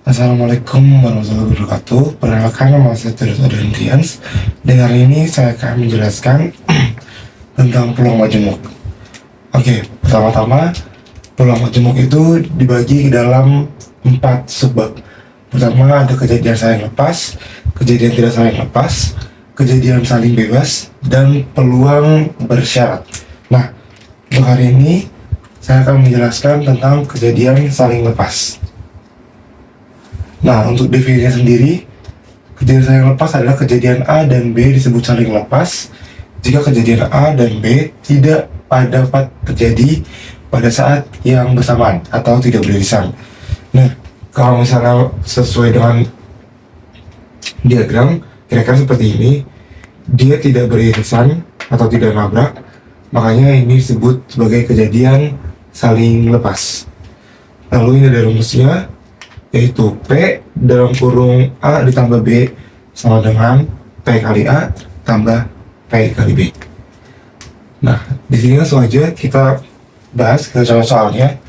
Assalamualaikum warahmatullahi wabarakatuh. Perkenalkan, nama saya Terus Adrians. Dan hari ini saya akan menjelaskan tentang peluang majemuk. Oke, pertama-tama peluang majemuk itu dibagi ke dalam 4 subbab. Pertama ada kejadian saling lepas, kejadian tidak saling lepas, kejadian saling bebas, dan peluang bersyarat. Nah, untuk hari ini saya akan menjelaskan tentang kejadian saling lepas. Nah, untuk definisinya sendiri, kejadian saling lepas adalah kejadian A dan B disebut saling lepas jika kejadian A dan B tidak dapat terjadi pada saat yang bersamaan atau tidak beririsan. Nah, kalau misalnya sesuai dengan diagram, kira-kira seperti ini, dia tidak beririsan atau tidak nabrak, makanya ini disebut sebagai kejadian saling lepas. Lalu ini ada rumusnya, yaitu P dalam kurung A ditambah B sama dengan P kali A tambah P kali B. Nah, di sini langsung aja kita bahas ke soalnya.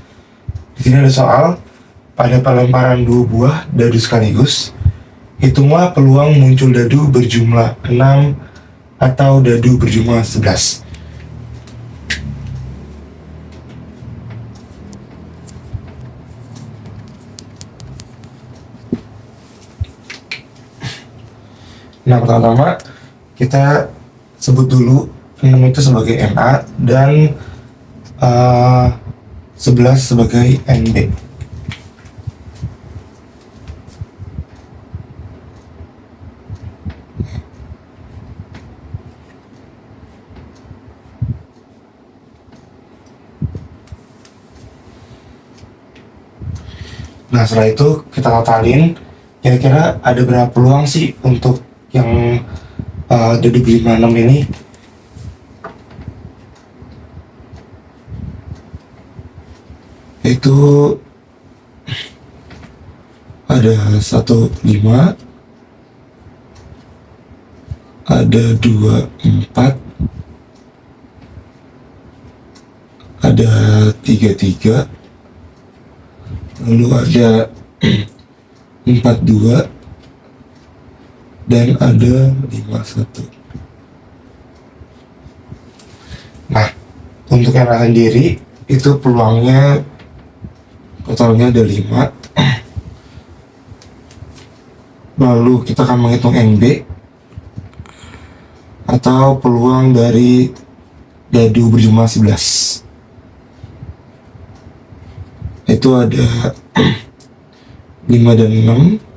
Di sini ada soal, pada pelemparan 2 buah dadu sekaligus, hitunglah peluang muncul dadu berjumlah 6 atau dadu berjumlah 11. Nah, pertama-tama kita sebut dulu 6 itu sebagai NA dan 11 sebagai NB. Nah, setelah itu kita totalin kira-kira ada berapa peluang sih untuk yang dadu berjumlah 6 ini. Itu ada 15, ada 24, ada 33, lalu ada 42, dan ada 51. Nah, untuk yang sendiri itu peluangnya totalnya ada 5. Lalu kita akan menghitung NB atau peluang dari dadu berjumlah 11. Itu ada 5 dan 6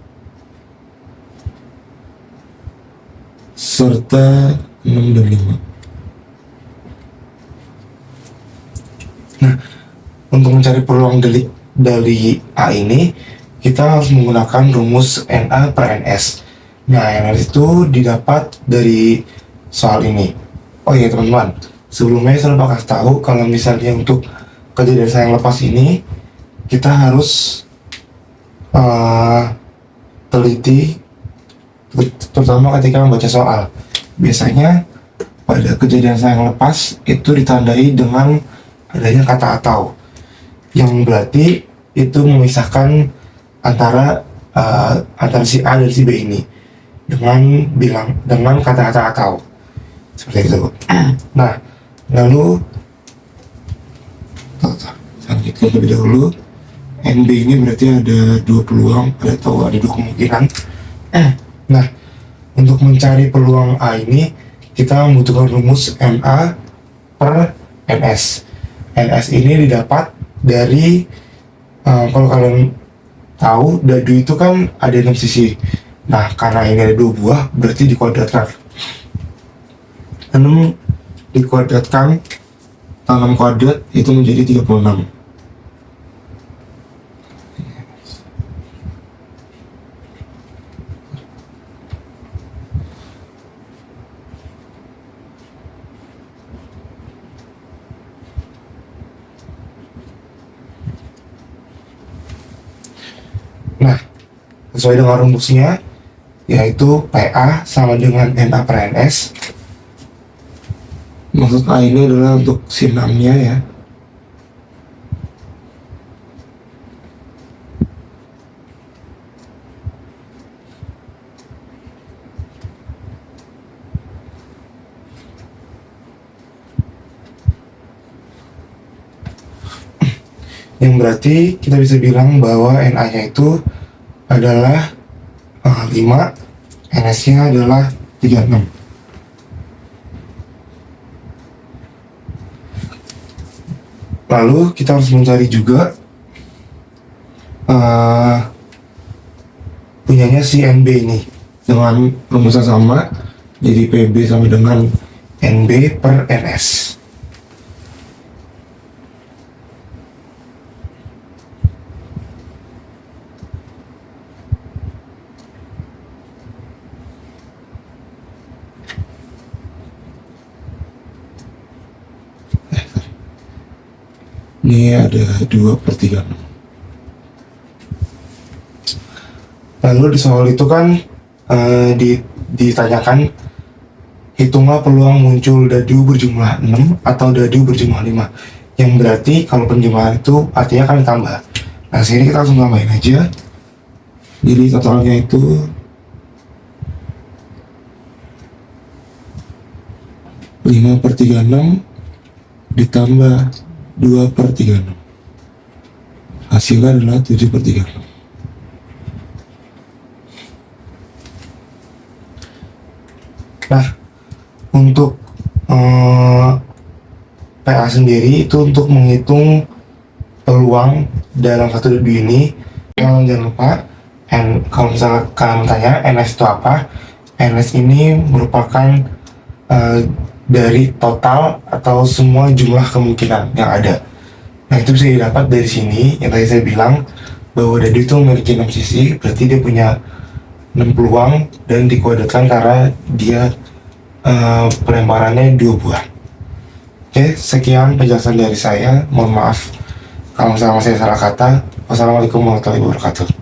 serta 6 dan 5. Nah, untuk mencari peluang dari A ini, kita harus menggunakan rumus NA per NS. Nah, NS itu didapat dari soal ini. Oh iya teman-teman, sebelumnya saya lupa kasih tahu kalau misalnya untuk kejadian saling lepas ini, kita harus teliti, terutama ketika membaca soal. Biasanya pada kejadian saling lepas itu ditandai dengan adanya kata atau, yang berarti itu memisahkan antara si A dan si B ini dengan kata-kata atau seperti itu. Nah, lalu kita lebih dahulu, NB ini berarti ada 2 peluang atau ada 2 kemungkinan. Nah, untuk mencari peluang A ini kita membutuhkan rumus NA per NS. NS ini didapat dari kalau kalian tahu, dadu itu kan ada 6 sisi. Nah, karena ini ada 2 buah, berarti dikuadratkan. 6 dikuadratkan 6 kuadrat itu menjadi 36. Nah, sesuai dengan rumusnya, yaitu PA sama dengan NA per NS. Maksud A ini adalah untuk si 6-nya ya. yang berarti kita bisa bilang bahwa Na-nya itu adalah 5, NS-nya adalah 36. Lalu kita harus mencari juga punyanya si NB ini dengan rumusan sama, jadi PB sama dengan NB per NS. Ini ada 2/36. Lalu di soal itu kan ditanyakan hitunglah peluang muncul dadu berjumlah 6 atau dadu berjumlah 5, yang berarti kalau penjumlahan itu artinya kan ditambah. Nah sini kita langsung tambahin aja, jadi totalnya itu 5/36 ditambah 2/36, hasilnya adalah 7/36. Nah, untuk PA sendiri itu untuk menghitung peluang dalam satu dadu ini, jangan lupa kalau misalnya kalian tanya NS itu apa, NS ini merupakan dari total atau semua jumlah kemungkinan yang ada. Nah itu bisa didapat dari sini yang tadi saya bilang bahwa dadu itu memiliki 6 sisi, berarti dia punya 6 peluang dan dikuadratkan karena dia pelemparannya 2 buah. Oke, sekian penjelasan dari saya. Mohon maaf kalau misalnya saya salah kata. Wassalamualaikum warahmatullahi wabarakatuh.